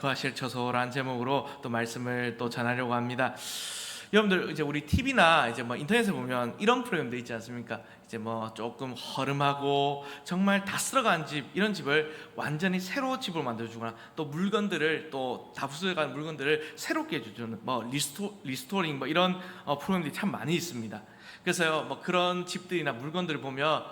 거하실 처소라는 제목으로 또 말씀을 또 전하려고 합니다. 여러분들 이제 우리 TV나 이제 뭐 인터넷에 보면 이런 프로그램도 있지 않습니까? 이제 뭐 조금 허름하고 정말 다 쓸어간 집, 이런 집을 완전히 새로 집으로 만들어주거나 또 물건들을 또 다 부숴간 물건들을 새롭게 해주는 뭐 리스토링 뭐 이런 프로그램들이 참 많이 있습니다. 그래서요 뭐 그런 집들이나 물건들을 보면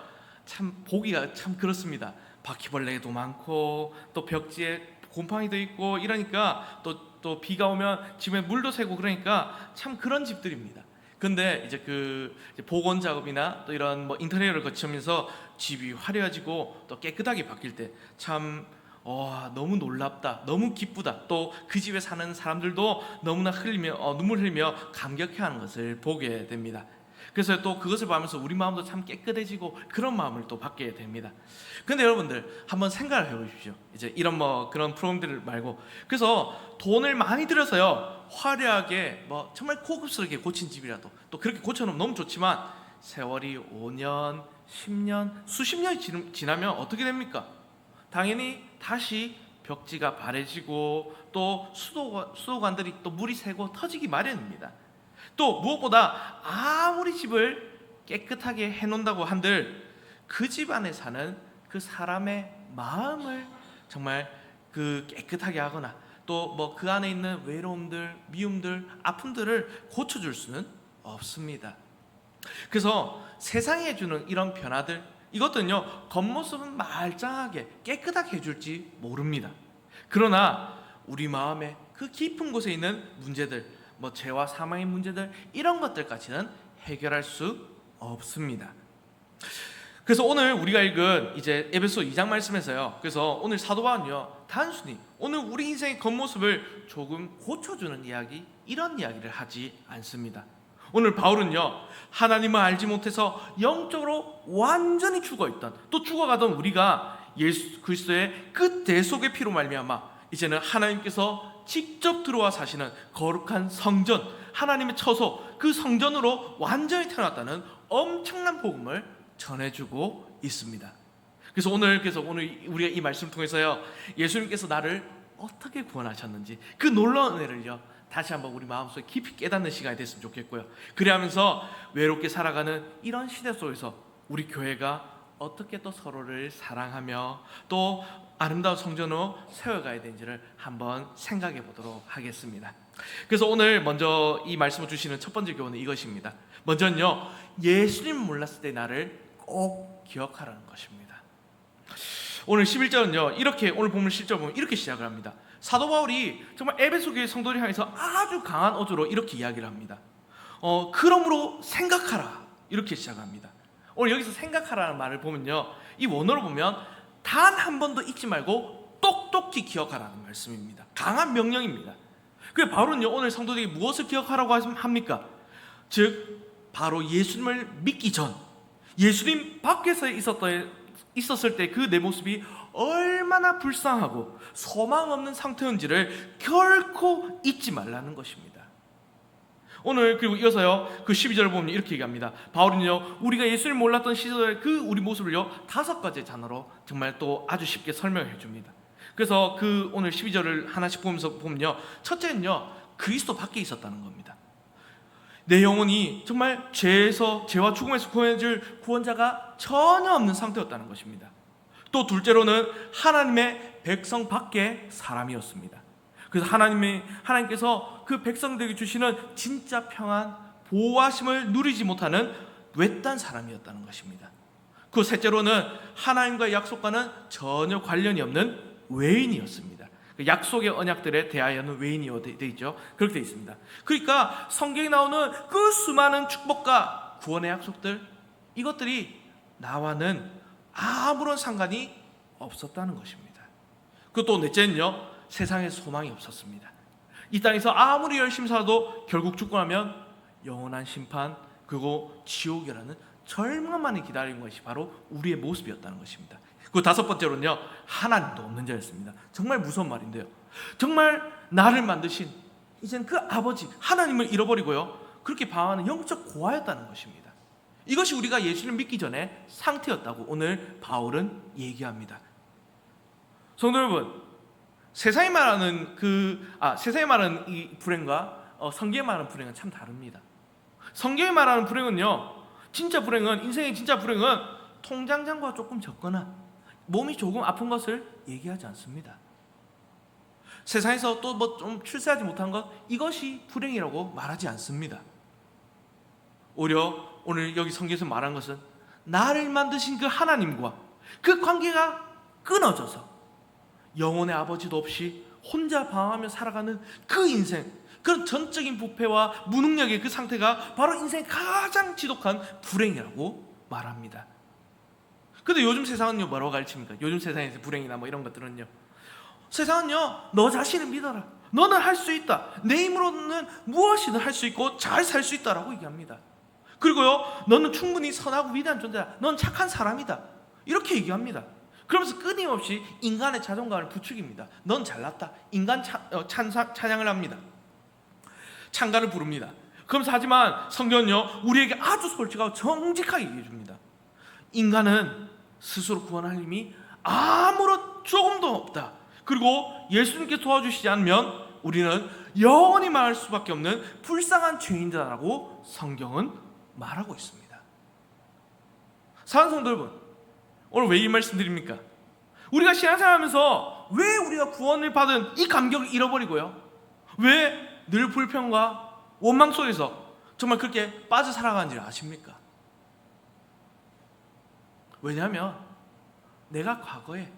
참 보기가 참 그렇습니다. 바퀴벌레도 많고 또 벽지에 곰팡이도 있고 이러니까 또 비가 오면 집에 물도 새고 그러니까 참 그런 집들입니다. 근데 이제 그 복원 작업이나 또 이런 뭐 인테리어를 거치면서 집이 화려해지고 또 깨끗하게 바뀔 때 참 너무 놀랍다, 너무 기쁘다. 또 그 집에 사는 사람들도 너무나 눈물 흘리며 감격해하는 것을 보게 됩니다. 그래서 또 그것을 보면서 우리 마음도 참 깨끗해지고 그런 마음을 또 받게 됩니다. 근데 여러분들 한번 생각을 해보십시오. 이제 이런 뭐 그런 프로그램들 말고, 그래서 돈을 많이 들여서요 화려하게 뭐 정말 고급스럽게 고친 집이라도 또 그렇게 고쳐놓으면 너무 좋지만 세월이 5년, 10년, 수십 년이 지나면 어떻게 됩니까? 당연히 다시 벽지가 바래지고 또 수도관들이 또 물이 새고 터지기 마련입니다. 또 무엇보다 아무리 집을 깨끗하게 해놓는다고 한들 그 집 안에 사는 그 사람의 마음을 정말 그 깨끗하게 하거나 또 뭐 그 안에 있는 외로움들, 미움들, 아픔들을 고쳐줄 수는 없습니다. 그래서 세상에 주는 이런 변화들, 이것들은요 겉모습은 말짱하게 깨끗하게 해줄지 모릅니다. 그러나 우리 마음의 그 깊은 곳에 있는 문제들, 뭐 죄와 사망의 문제들, 이런 것들까지는 해결할 수 없습니다. 그래서 오늘 우리가 읽은 이제 에베소 2장 말씀에서요, 그래서 오늘 사도 바울은요 단순히 오늘 우리 인생의 겉모습을 조금 고쳐주는 이야기, 이런 이야기를 하지 않습니다. 오늘 바울은요 하나님을 알지 못해서 영적으로 완전히 죽어있던, 또 죽어가던 우리가 예수 그리스도의 그 대속의 피로 말미암아 이제는 하나님께서 직접 들어와 사시는 거룩한 성전, 하나님의 처소, 그 성전으로 완전히 태어났다는 엄청난 복음을 전해주고 있습니다. 그래서 오늘 우리가 이 말씀을 통해서요 예수님께서 나를 어떻게 구원하셨는지 그 놀라운 은혜를요 다시 한번 우리 마음속에 깊이 깨닫는 시간이 됐으면 좋겠고요. 그래하면서 외롭게 살아가는 이런 시대 속에서 우리 교회가 어떻게 또 서로를 사랑하며 또 아름다운 성전으로 세워가야 되는지를 한번 생각해 보도록 하겠습니다. 그래서 오늘 먼저 이 말씀을 주시는 첫 번째 교훈은 이것입니다. 먼저는요 예수님 몰랐을 때 나를 꼭 기억하라는 것입니다. 오늘 11절은요 이렇게, 오늘 본문 10절 보면 이렇게 시작을 합니다. 사도 바울이 정말 에베소 교회 성도를 향해서 아주 강한 어조로 이렇게 이야기를 합니다. 그러므로 생각하라, 이렇게 시작합니다. 오늘 여기서 생각하라는 말을 보면요 이 원어로 보면 단 한 번도 잊지 말고 똑똑히 기억하라는 말씀입니다. 강한 명령입니다. 그래서 바울은요 오늘 성도들이 무엇을 기억하라고 합니까? 즉 바로 예수님을 믿기 전, 예수님 밖에서 있었을 때 그 내 모습이 얼마나 불쌍하고 소망 없는 상태인지를 결코 잊지 말라는 것입니다. 오늘 그리고 이어서요 그 12절을 보면 이렇게 얘기합니다. 바울은요 우리가 예수를 몰랐던 시절의 그 우리 모습을요 5가지 단어로 정말 또 아주 쉽게 설명해 줍니다. 그래서 그 오늘 12절을 하나씩 보면요 첫째는요 그리스도 밖에 있었다는 겁니다. 내 영혼이 정말 죄와 죽음에서 구원해줄 구원자가 전혀 없는 상태였다는 것입니다. 또 둘째로는 하나님의 백성 밖에 사람이었습니다. 그래서 하나님께서 그 백성들에게 주시는 진짜 평안, 보호하심을 누리지 못하는 외딴 사람이었다는 것입니다. 그 셋째로는 하나님과의 약속과는 전혀 관련이 없는 외인이었습니다. 약속의 언약들에 대하여는 외인이어 되어 있죠. 그렇게 되어 있습니다. 그러니까 성경에 나오는 그 수많은 축복과 구원의 약속들, 이것들이 나와는 아무런 상관이 없었다는 것입니다. 그리고 또 넷째는요 세상에 소망이 없었습니다. 이 땅에서 아무리 열심히 살아도 결국 죽고 나면 영원한 심판, 그리고 지옥이라는 절망만이 기다리는 것이 바로 우리의 모습이었다는 것입니다. 그 다섯 번째로는요 하나님도 없는 자였습니다. 정말 무서운 말인데요, 정말 나를 만드신 이제는 그 아버지 하나님을 잃어버리고요 그렇게 방황하는 영적 고아였다는 것입니다. 이것이 우리가 예수를 믿기 전에 상태였다고 오늘 바울은 얘기합니다. 성도 여러분, 세상이 말하는 세상이 말하는 이 불행과 성경이 말하는 불행은 참 다릅니다. 성경이 말하는 불행은요, 진짜 불행은, 인생의 진짜 불행은 통장장과 조금 적거나 몸이 조금 아픈 것을 얘기하지 않습니다. 세상에서 또 뭐 좀 출세하지 못한 것, 이것이 불행이라고 말하지 않습니다. 오히려 오늘 여기 성경에서 말한 것은 나를 만드신 그 하나님과 그 관계가 끊어져서 영혼의 아버지도 없이 혼자 방황하며 살아가는 그 인생, 그런 전적인 부패와 무능력의 그 상태가 바로 인생의 가장 지독한 불행이라고 말합니다. 근데 요즘 세상은요, 뭐라고 가르칩니까? 요즘 세상에서 불행이나 뭐 이런 것들은요, 세상은요, 너 자신을 믿어라, 너는 할 수 있다, 내 힘으로는 무엇이든 할 수 있고 잘 살 수 있다라고 얘기합니다. 그리고요, 너는 충분히 선하고 위대한 존재다, 넌 착한 사람이다, 이렇게 얘기합니다. 그러면서 끊임없이 인간의 자존감을 부추깁니다. 넌 잘났다, 인간 찬양을 합니다. 찬가를 부릅니다. 그러면서 하지만 성경은요, 우리에게 아주 솔직하고 정직하게 얘기해 줍니다. 인간은 스스로 구원할 힘이 아무런 조금도 없다. 그리고 예수님께 도와주시지 않으면 우리는 영원히 말할 수밖에 없는 불쌍한 죄인이다라고 성경은 말하고 있습니다. 사랑하는 성도 여러분, 오늘 왜 이 말씀 드립니까? 우리가 신앙생활하면서 왜 우리가 구원을 받은 이 감격을 잃어버리고요, 왜 늘 불평과 원망 속에서 정말 그렇게 빠져 살아가는지 아십니까? 왜냐하면 내가 과거에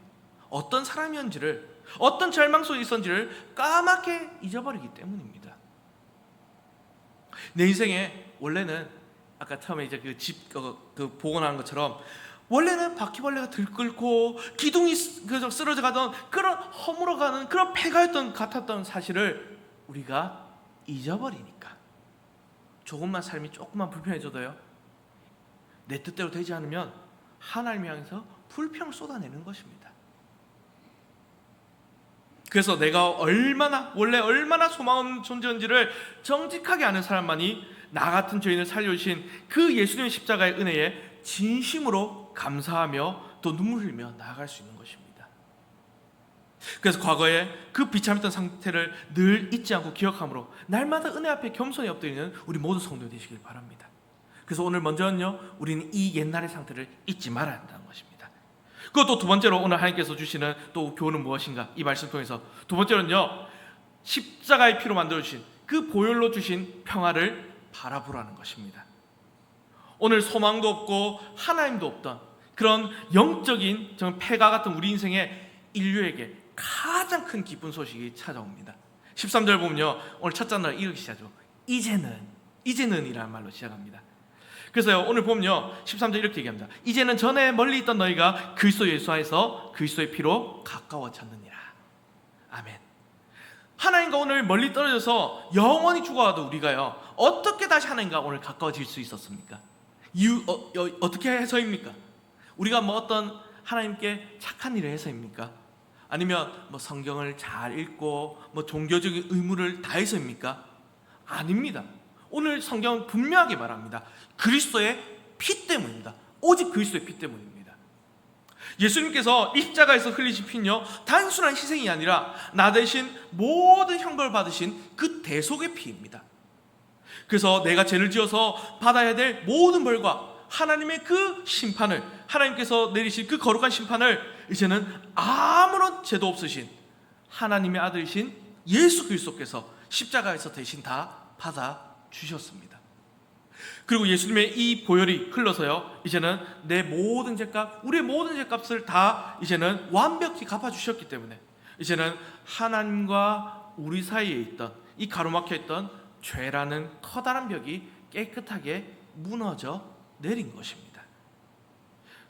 어떤 사람이었는지를, 어떤 절망 속에 있었는지를 까맣게 잊어버리기 때문입니다. 내 인생에 원래는 아까 처음에 이제 그 집 복원하는 것처럼 원래는 바퀴벌레가 들끓고 기둥이 쓰러져 가던 그런 허물어가는 그런 폐가였던 같았던 사실을 우리가 잊어버리니까 조금만 삶이 조금만 불편해져도요, 내 뜻대로 되지 않으면 하나님을 향해서 불평을 쏟아내는 것입니다. 그래서 내가 원래 얼마나 소망 없는 존재인지를 정직하게 아는 사람만이 나 같은 죄인을 살려주신 그 예수님의 십자가의 은혜에 진심으로 감사하며 또 눈물 흘리며 나아갈 수 있는 것입니다. 그래서 과거에 그 비참했던 상태를 늘 잊지 않고 기억함으로 날마다 은혜 앞에 겸손히 엎드리는 우리 모든 성도 되시길 바랍니다. 그래서 오늘 먼저는요, 우리는 이 옛날의 상태를 잊지 말아야 한다는 것입니다. 그것도 두 번째로 오늘 하나님께서 주시는 또 교훈은 무엇인가, 이 말씀 통해서 두 번째로는요, 십자가의 피로 만들어주신 그 보혈로 주신 평화를 바라보라는 것입니다. 오늘 소망도 없고 하나님도 없던 그런 영적인 정말 폐가 같은 우리 인생에 인류에게 가장 큰 기쁜 소식이 찾아옵니다. 13절 보면요, 오늘 첫 잔을 이렇게 시작하죠. 이제는 이라는 말로 시작합니다. 그래서요, 오늘 보면요, 13절 이렇게 얘기합니다. 이제는 전에 멀리 있던 너희가 그리스도 예수 안에서 그리스도의 피로 가까워졌느니라. 아멘. 하나님과 오늘 멀리 떨어져서 영원히 죽어가도 우리가요, 어떻게 다시 하나님과 오늘 가까워질 수 있었습니까? 어떻게 해서입니까? 우리가 뭐 어떤 하나님께 착한 일을 해서입니까? 아니면 뭐 성경을 잘 읽고 뭐 종교적인 의무를 다해서입니까? 아닙니다. 오늘 성경은 분명하게 말합니다. 그리스도의 피 때문입니다. 오직 그리스도의 피 때문입니다. 예수님께서 이 십자가에서 흘리신 피는요, 단순한 희생이 아니라 나 대신 모든 형벌을 받으신 그 대속의 피입니다. 그래서 내가 죄를 지어서 받아야 될 모든 벌과 하나님의 그 심판을, 하나님께서 내리신 그 거룩한 심판을 이제는 아무런 죄도 없으신 하나님의 아들이신 예수 그리스도께서 십자가에서 대신 다 받아 주셨습니다. 그리고 예수님의 이 보혈이 흘러서요, 이제는 내 모든 죄값, 우리의 모든 죄값을 다 이제는 완벽히 갚아주셨기 때문에 이제는 하나님과 우리 사이에 있던 이 가로막혀 있던 죄라는 커다란 벽이 깨끗하게 무너져 내린 것입니다.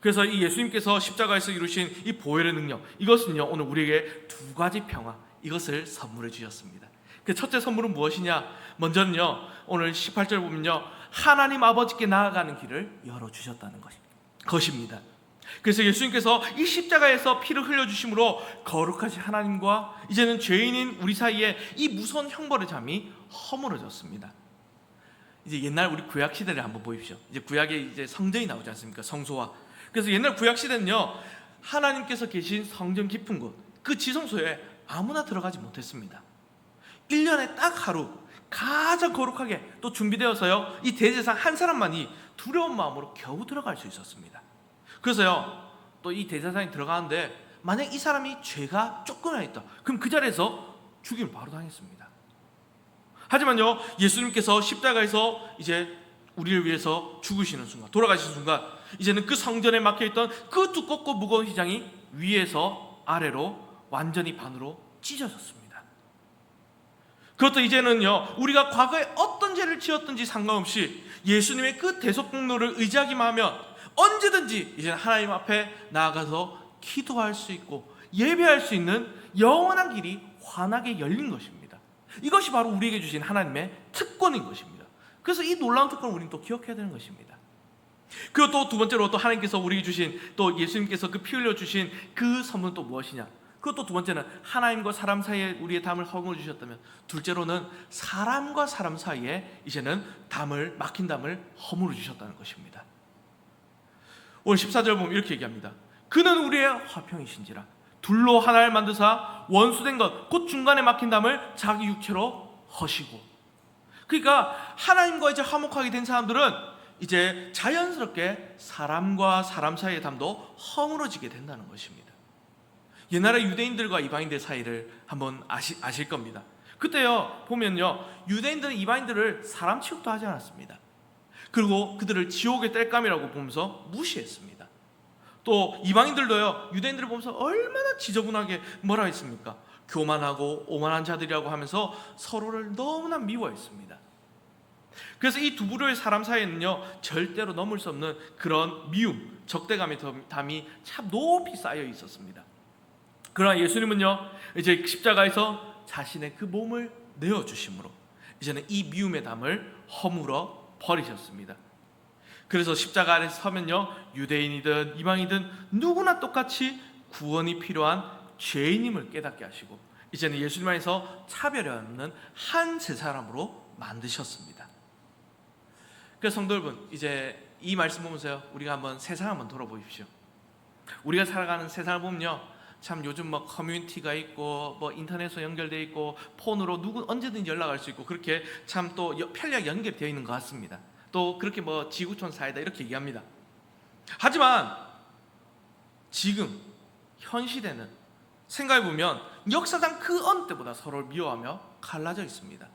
그래서 이 예수님께서 십자가에서 이루신 이 보혈의 능력, 이것은요, 오늘 우리에게 두 가지 평화, 이것을 선물해 주셨습니다. 그 첫째 선물은 무엇이냐? 먼저는요, 오늘 18절 보면요, 하나님 아버지께 나아가는 길을 열어주셨다는 것입니다. 그래서 예수님께서 이 십자가에서 피를 흘려주심으로 거룩하신 하나님과 이제는 죄인인 우리 사이에 이 무서운 형벌의 잠이 허물어졌습니다. 이제 옛날 우리 구약 시대를 한번 보십시오. 이제 구약에 이제 성전이 나오지 않습니까? 성소와. 그래서 옛날 구약 시대는요, 하나님께서 계신 성전 깊은 곳, 그 지성소에 아무나 들어가지 못했습니다. 1년에 딱 하루 가장 거룩하게 또 준비되어서요, 이 대제사장 한 사람만이 두려운 마음으로 겨우 들어갈 수 있었습니다. 그래서요, 또 이 대제사장이 들어가는데 만약 이 사람이 죄가 조금이나 있다, 그럼 그 자리에서 죽임을 바로 당했습니다. 하지만요, 예수님께서 십자가에서 이제 우리를 위해서 죽으시는 순간, 돌아가시는 순간, 이제는 그 성전에 막혀있던 그 두껍고 무거운 휘장이 위에서 아래로 완전히 반으로 찢어졌습니다. 그것도 이제는요, 우리가 과거에 어떤 죄를 지었든지 상관없이 예수님의 그 대속공로를 의지하기만 하면 언제든지 이제는 하나님 앞에 나아가서 기도할 수 있고 예배할 수 있는 영원한 길이 환하게 열린 것입니다. 이것이 바로 우리에게 주신 하나님의 특권인 것입니다. 그래서 이 놀라운 특권을 우리는 또 기억해야 되는 것입니다. 그리고 또 두 번째로 또 하나님께서 우리에게 주신, 또 예수님께서 그 피 흘려 주신 그 선물은 또 무엇이냐? 그것도 두 번째는 하나님과 사람 사이에 우리의 담을 허물어 주셨다면, 둘째로는 사람과 사람 사이에 이제는 막힌 담을 허물어 주셨다는 것입니다. 오늘 14절 보면 이렇게 얘기합니다. 그는 우리의 화평이신지라 둘로 하나를 만드사 원수된 것 곧 중간에 막힌 담을 자기 육체로 허시고. 그러니까 하나님과 이제 화목하게 된 사람들은 이제 자연스럽게 사람과 사람 사이의 담도 허물어지게 된다는 것입니다. 옛날에 유대인들과 이방인들 사이를 한번 아실 겁니다. 그때요 보면요, 유대인들은 이방인들을 사람 취급도 하지 않았습니다. 그리고 그들을 지옥의 땔감이라고 보면서 무시했습니다. 또 이방인들도요, 유대인들을 보면서 얼마나 지저분하게 뭐라 했습니까? 교만하고 오만한 자들이라고 하면서 서로를 너무나 미워했습니다. 그래서 이 두 부류의 사람 사이에는요, 절대로 넘을 수 없는 그런 미움, 적대감의 담이 참 높이 쌓여 있었습니다. 그러나 예수님은요, 이제 십자가에서 자신의 그 몸을 내어주심으로 이제는 이 미움의 담을 허물어 버리셨습니다. 그래서 십자가 아래 서면요, 유대인이든 이방이든 누구나 똑같이 구원이 필요한 죄인임을 깨닫게 하시고 이제는 예수님 안에서 차별이 없는 한 세 사람으로 만드셨습니다. 그래서 성도 여러분, 이제 이 말씀 보면서요, 우리가 한번 세상 한번 돌아보십시오. 우리가 살아가는 세상을 보면요, 참 요즘 뭐 커뮤니티가 있고 뭐 인터넷으로 연결되어 있고 폰으로 언제든지 연락할 수 있고 그렇게 참 또 편리하게 연결되어 있는 것 같습니다. 또 그렇게 뭐 지구촌 사회다 이렇게 얘기합니다. 하지만 지금 현 시대는 생각해보면 역사상 그 어느 때보다 서로를 미워하며 갈라져 있습니다.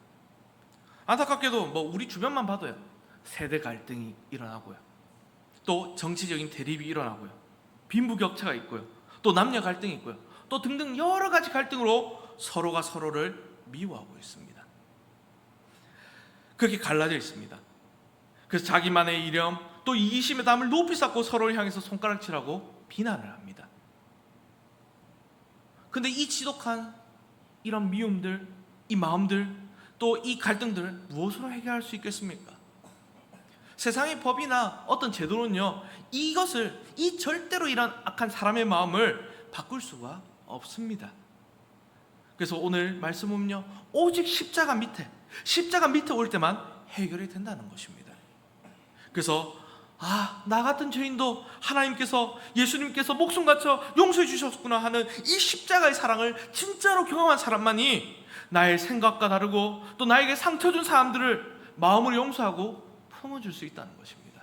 안타깝게도 뭐 우리 주변만 봐도요, 세대 갈등이 일어나고요, 또 정치적인 대립이 일어나고요, 빈부격차가 있고요, 또 남녀 갈등이 있고요, 또 등등 여러 가지 갈등으로 서로가 서로를 미워하고 있습니다. 그렇게 갈라져 있습니다. 그래서 자기만의 이념, 또 이기심의 담을 높이 쌓고 서로를 향해서 손가락질하고 비난을 합니다. 근데 이 지독한 이런 미움들, 이 마음들, 또 이 갈등들을 무엇으로 해결할 수 있겠습니까? 세상의 법이나 어떤 제도는요, 이 절대로 이런 악한 사람의 마음을 바꿀 수가 없습니다. 그래서 오늘 말씀은요, 오직 십자가 밑에 올 때만 해결이 된다는 것입니다. 그래서 나 같은 죄인도 하나님께서, 예수님께서 목숨 바쳐 용서해 주셨구나 하는 이 십자가의 사랑을 진짜로 경험한 사람만이 나의 생각과 다르고 또 나에게 상처 준 사람들을 마음으로 용서하고 품어줄 수 있다는 것입니다.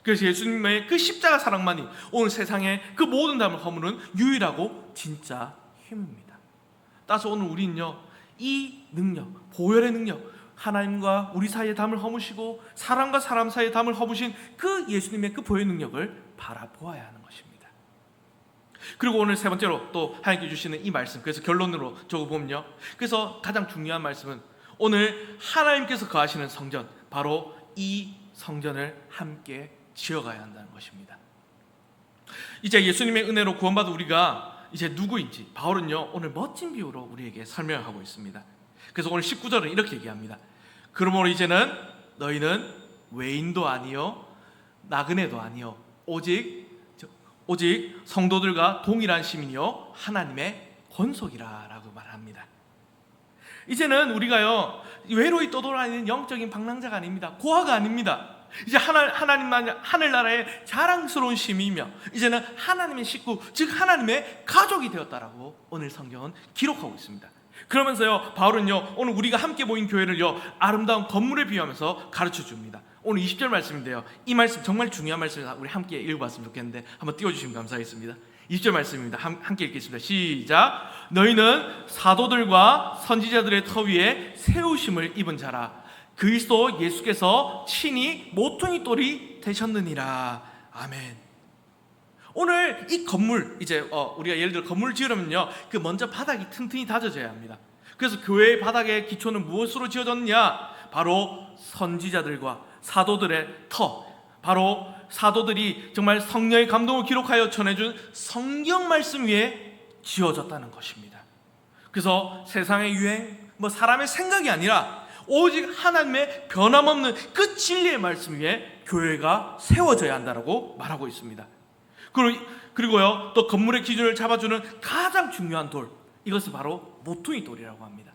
그래서 예수님의 그 십자가 사랑만이 오늘 세상의 그 모든 담을 허무는 유일하고 진짜 힘입니다. 따라서 오늘 우리는요, 이 능력, 보혈의 능력, 하나님과 우리 사이의 담을 허무시고 사람과 사람 사이의 담을 허무신 그 예수님의 그 보혈 능력을 바라보아야 하는 것입니다. 그리고 오늘 세 번째로 또 하나님께 주시는 이 말씀, 그래서 결론으로 적어보면요, 그래서 가장 중요한 말씀은 오늘 하나님께서 거하시는 성전, 바로 이 성전을 함께 지어가야 한다는 것입니다. 이제 예수님의 은혜로 구원받은 우리가 이제 누구인지 바울은요, 오늘 멋진 비유로 우리에게 설명하고 있습니다. 그래서 오늘 19절은 이렇게 얘기합니다. 그러므로 이제는 너희는 외인도 아니요 나그네도 아니요 오직 성도들과 동일한 시민이요 하나님의 권속이라 라고 말합니다. 이제는 우리가요, 외로이 떠돌아다니는 영적인 방랑자가 아닙니다. 고아가 아닙니다. 이제 하나님만 하늘나라의 자랑스러운 시민이며 이제는 하나님의 식구, 즉 하나님의 가족이 되었다라고 오늘 성경은 기록하고 있습니다. 그러면서요, 바울은요, 오늘 우리가 함께 모인 교회를요, 아름다운 건물에 비유하면서 가르쳐 줍니다. 오늘 20절 말씀인데요, 이 말씀 정말 중요한 말씀입니다. 우리 함께 읽어봤으면 좋겠는데 한번 띄워주시면 감사하겠습니다. 20절 말씀입니다. 함께 읽겠습니다. 시작. 너희는 사도들과 선지자들의 터 위에 세우심을 입은 자라. 그리스도 예수께서 친히 모퉁이 돌이 되셨느니라. 아멘. 오늘 이 건물, 이제 우리가 예를 들어 건물을 지으려면요, 그 먼저 바닥이 튼튼히 다져져야 합니다. 그래서 교회의 바닥의 기초는 무엇으로 지어졌느냐? 바로 선지자들과 사도들의 터, 바로 사도들이 정말 성령의 감동을 기록하여 전해준 성경 말씀 위에 지어졌다는 것입니다. 그래서 세상의 유행, 사람의 생각이 아니라 오직 하나님의 변함없는 그 진리의 말씀 위에 교회가 세워져야 한다고 말하고 있습니다. 그리고요, 또 건물의 기준을 잡아주는 가장 중요한 돌, 이것은 바로 모퉁이 돌이라고 합니다.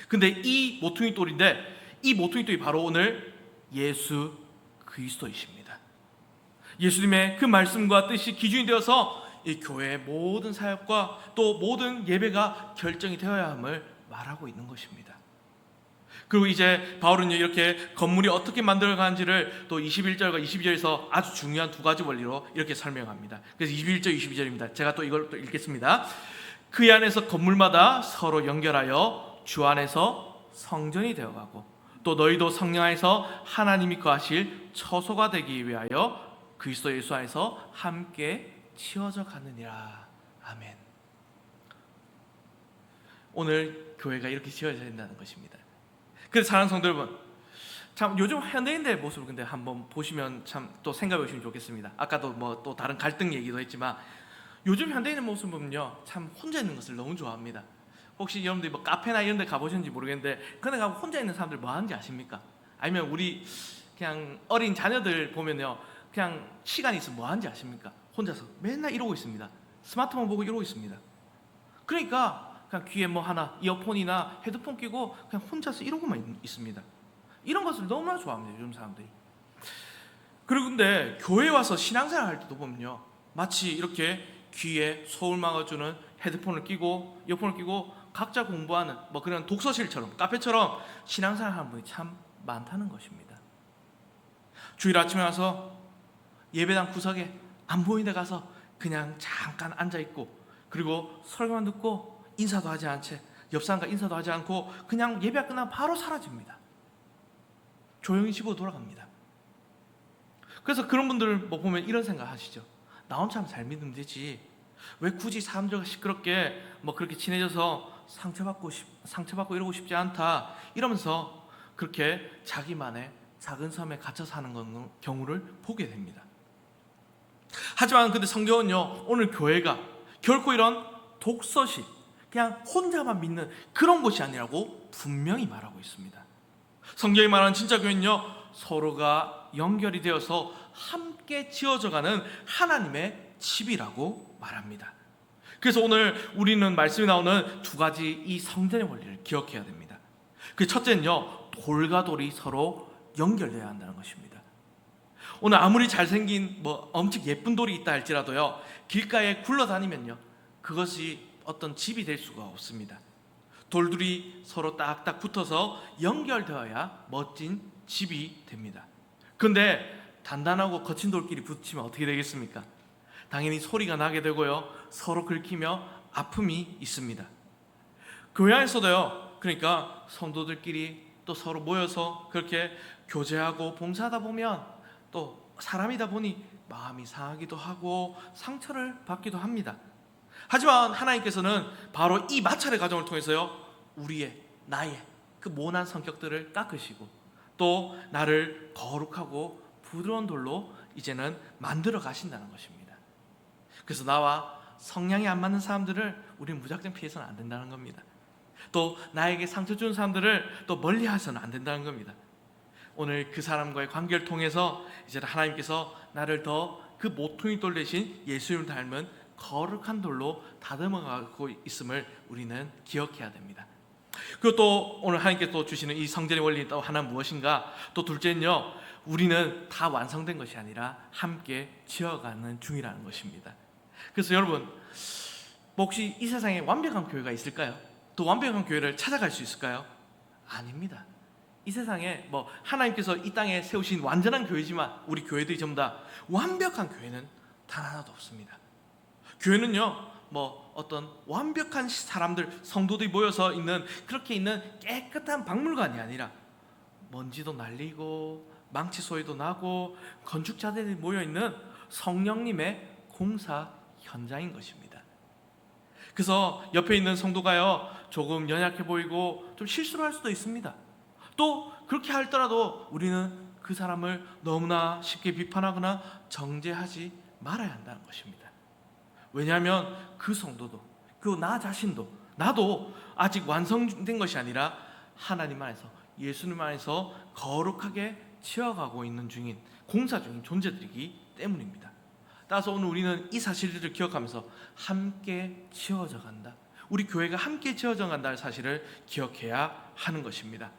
근데 이 모퉁이 돌인데, 이 모퉁이 돌이 바로 오늘 예수 그리스도이십니다. 예수님의 그 말씀과 뜻이 기준이 되어서 이 교회의 모든 사역과 또 모든 예배가 결정이 되어야 함을 말하고 있는 것입니다. 그리고 이제 바울은요, 이렇게 건물이 어떻게 만들어가는지를 또 21절과 22절에서 아주 중요한 두 가지 원리로 이렇게 설명합니다. 그래서 21절, 22절입니다. 제가 또 이걸 또 읽겠습니다. 그 안에서 건물마다 서로 연결하여 주 안에서 성전이 되어가고, 또 너희도 성령 안에서 하나님이 거하실 처소가 되기 위하여 그리스도 예수 안에서 함께 치워져 가느니라. 아멘. 오늘 교회가 이렇게 지어져야 된다는 것입니다. 그래서 사랑하는 성도 여러분, 참 요즘 현대인들의 모습을 근데 한번 보시면 참 또 생각해 보시면 좋겠습니다. 아까도 또 다른 갈등 얘기도 했지만 요즘 현대인의 모습 보면요, 참 혼자 있는 것을 너무 좋아합니다. 혹시 여러분들이 카페나 이런 데 가보셨는지 모르겠는데, 그런데 가면 혼자 있는 사람들 뭐 하는지 아십니까? 아니면 우리 그냥 어린 자녀들 보면요, 그냥 시간이 있으면 뭐 하는지 아십니까? 혼자서 맨날 이러고 있습니다. 스마트폰 보고 이러고 있습니다. 그러니까 그냥 귀에 하나 이어폰이나 헤드폰 끼고 그냥 혼자서 이러고만 있습니다. 이런 것을 너무나 좋아합니다, 요즘 사람들이. 그리고 근데 교회에 와서 신앙생활 할 때도 보면요, 마치 이렇게 귀에 소울 막아주는 헤드폰을 끼고 이어폰을 끼고 각자 공부하는 그런 독서실처럼, 카페처럼 신앙생활 하는 분이 참 많다는 것입니다. 주일 아침에 와서 예배당 구석에 안 보이는 데 가서 그냥 잠깐 앉아있고, 그리고 설교만 듣고 인사도 하지 않지, 옆 사람과 인사도 하지 않고 그냥 예배가 끝나면 바로 사라집니다. 조용히 집으로 돌아갑니다. 그래서 그런 분들 보면 이런 생각 하시죠. 나 혼자 하면 잘 믿으면 되지, 왜 굳이 사람들과 시끄럽게 그렇게 친해져서 상처받고 이러고 싶지 않다, 이러면서 그렇게 자기만의 작은 섬에 갇혀 사는 경우를 보게 됩니다. 하지만 근데 성경은요, 오늘 교회가 결코 이런 독서실, 그냥 혼자만 믿는 그런 곳이 아니라고 분명히 말하고 있습니다. 성경이 말하는 진짜 교회는요, 서로가 연결이 되어서 함께 지어져가는 하나님의 집이라고 말합니다. 그래서 오늘 우리는 말씀이 나오는 두 가지 이 성전의 원리를 기억해야 됩니다. 그 첫째는요, 돌과 돌이 서로 연결되어야 한다는 것입니다. 오늘 아무리 잘생긴 엄청 예쁜 돌이 있다 할지라도요, 길가에 굴러다니면요, 그것이 어떤 집이 될 수가 없습니다. 돌들이 서로 딱딱 붙어서 연결되어야 멋진 집이 됩니다. 그런데 단단하고 거친 돌끼리 붙이면 어떻게 되겠습니까? 당연히 소리가 나게 되고요, 서로 긁히며 아픔이 있습니다. 교회 안에서도요, 그러니까 성도들끼리 또 서로 모여서 그렇게 교제하고 봉사하다 보면 또 사람이다 보니 마음이 상하기도 하고 상처를 받기도 합니다. 하지만 하나님께서는 바로 이 마찰의 과정을 통해서요, 나의 그 모난 성격들을 깎으시고 또 나를 거룩하고 부드러운 돌로 이제는 만들어 가신다는 것입니다. 그래서 나와 성향이 안 맞는 사람들을 우리는 무작정 피해서는 안 된다는 겁니다. 또 나에게 상처 주는 사람들을 또 멀리 해서는 안 된다는 겁니다. 오늘 그 사람과의 관계를 통해서 이제 하나님께서 나를 더 그 모퉁이 돌 대신 예수님을 닮은 거룩한 돌로 다듬어가고 있음을 우리는 기억해야 됩니다. 그리고 또 오늘 하나님께 또 주시는 이 성전의 원리 또 하나 무엇인가? 또 둘째는요, 우리는 다 완성된 것이 아니라 함께 지어가는 중이라는 것입니다. 그래서 여러분, 혹시 이 세상에 완벽한 교회가 있을까요? 또 완벽한 교회를 찾아갈 수 있을까요? 아닙니다. 이 세상에 뭐 하나님께서 이 땅에 세우신 완전한 교회지만 우리 교회들이 전부 다 완벽한 교회는 단 하나도 없습니다. 교회는요, 뭐 어떤 완벽한 사람들, 성도들이 모여서 있는 그렇게 있는 깨끗한 박물관이 아니라 먼지도 날리고 망치 소리도 나고 건축자들이 모여 있는 성령님의 공사 현장인 것입니다. 그래서 옆에 있는 성도가요, 조금 연약해 보이고 좀 실수를 할 수도 있습니다. 또 그렇게 할더라도 우리는 그 사람을 너무나 쉽게 비판하거나 정죄하지 말아야 한다는 것입니다. 왜냐하면 그 성도도, 그리고 나 자신도, 나도 아직 완성된 것이 아니라 하나님 안에서, 예수님 안에서 거룩하게 지어가고 있는 중인, 공사 중인 존재들이기 때문입니다. 따라서 오늘 우리는 이 사실들을 기억하면서 함께 지어져 간다, 우리 교회가 함께 지어져 간다는 사실을 기억해야 하는 것입니다.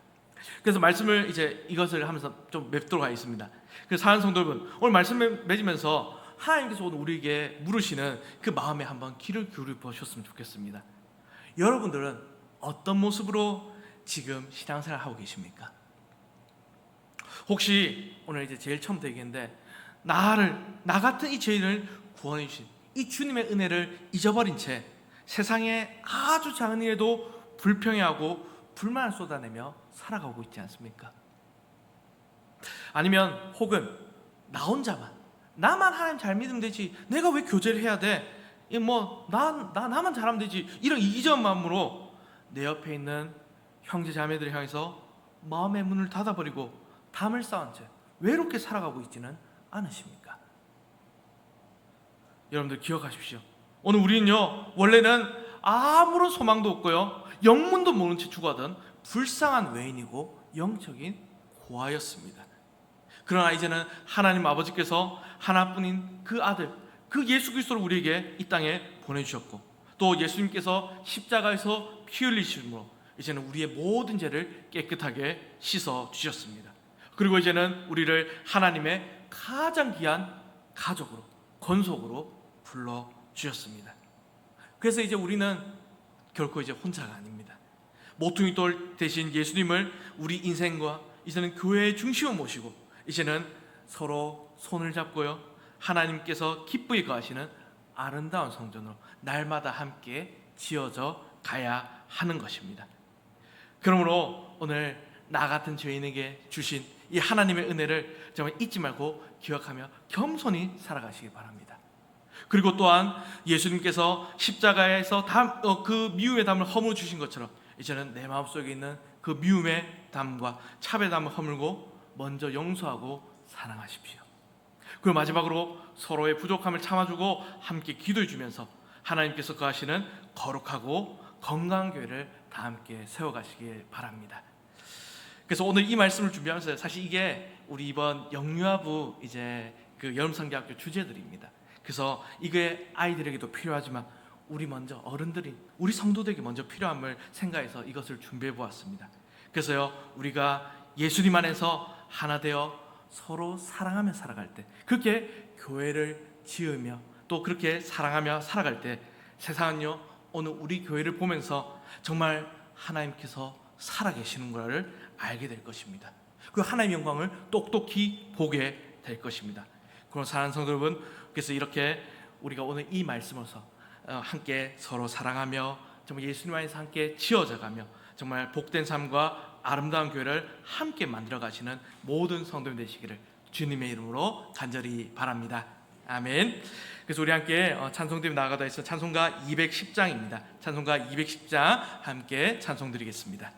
그래서 말씀을 이제 이것을 하면서 좀 맺도록 하겠습니다. 그래서 사랑하는 성도 여러분, 오늘 말씀을 맺으면서 하나님께서 오늘 우리에게 물으시는 그 마음에 한번 귀를 기울여 보셨으면 좋겠습니다. 여러분들은 어떤 모습으로 지금 신앙생활 하고 계십니까? 혹시 오늘 이제 제일 처음부터 얘기했는데, 나 같은 이 죄인을 구원해 주신 이 주님의 은혜를 잊어버린 채 세상에 아주 작은 일에도 불평해하고 불만을 쏟아내며 살아가고 있지 않습니까? 아니면 혹은 나 혼자만, 나만 하나님 잘 믿으면 되지, 내가 왜 교제를 해야 돼, 나만 잘하면 되지, 이런 이기적인 마음으로 내 옆에 있는 형제 자매들을 향해서 마음의 문을 닫아버리고 담을 쌓은 채 외롭게 살아가고 있지는 않으십니까? 여러분들 기억하십시오. 오늘 우리는요, 원래는 아무런 소망도 없고요, 영문도 모른 채 죽어가던 불쌍한 외인이고 영적인 고아였습니다. 그러나 이제는 하나님 아버지께서 하나뿐인 그 아들, 그 예수 그리스도를 우리에게 이 땅에 보내주셨고, 또 예수님께서 십자가에서 피 흘리심으로 이제는 우리의 모든 죄를 깨끗하게 씻어 주셨습니다. 그리고 이제는 우리를 하나님의 가장 귀한 가족으로, 권속으로 불러 주셨습니다. 그래서 이제 우리는 결코 이제 혼자가 아닙니다. 모퉁이 돌 대신 예수님을 우리 인생과 이제는 교회의 중심으로 모시고 이제는 서로 손을 잡고요, 하나님께서 기쁘게 거하시는 아름다운 성전으로 날마다 함께 지어져 가야 하는 것입니다. 그러므로 오늘 나 같은 죄인에게 주신 이 하나님의 은혜를 정말 잊지 말고 기억하며 겸손히 살아가시기 바랍니다. 그리고 또한 예수님께서 십자가에서 그 미움의 담을 허물어 주신 것처럼 이제는 내 마음속에 있는 그 미움의 담과 차별의 담을 허물고 먼저 용서하고 사랑하십시오. 그리고 마지막으로 서로의 부족함을 참아주고 함께 기도해 주면서 하나님께서 거하시는 거룩하고 건강한 교회를 다 함께 세워가시길 바랍니다. 그래서 오늘 이 말씀을 준비하면서 사실 이게 우리 이번 영유아부 이제 그 여름성경학교 주제들입니다. 그래서 이게 아이들에게도 필요하지만 우리 먼저 어른들인 우리 성도들에게 먼저 필요함을 생각해서 이것을 준비해 보았습니다. 그래서요, 우리가 예수님 안에서 하나 되어 서로 사랑하며 살아갈 때, 그렇게 교회를 지으며 또 그렇게 사랑하며 살아갈 때 세상은요, 오늘 우리 교회를 보면서 정말 하나님께서 살아계시는 것을 알게 될 것입니다. 그 하나님의 영광을 똑똑히 보게 될 것입니다. 그런 사랑하는 성도 여러분, 그래서 이렇게 우리가 오늘 이 말씀으로서 함께 서로 사랑하며 정말 예수님 안에서 함께 지어져가며 정말 복된 삶과 아름다운 교회를 함께 만들어 가시는 모든 성도님 되시기를 주님의 이름으로 간절히 바랍니다. 아멘. 그래서 우리 함께 찬송팀 나아가다 있어 찬송가 210장입니다. 찬송가 210장 함께 찬송 드리겠습니다.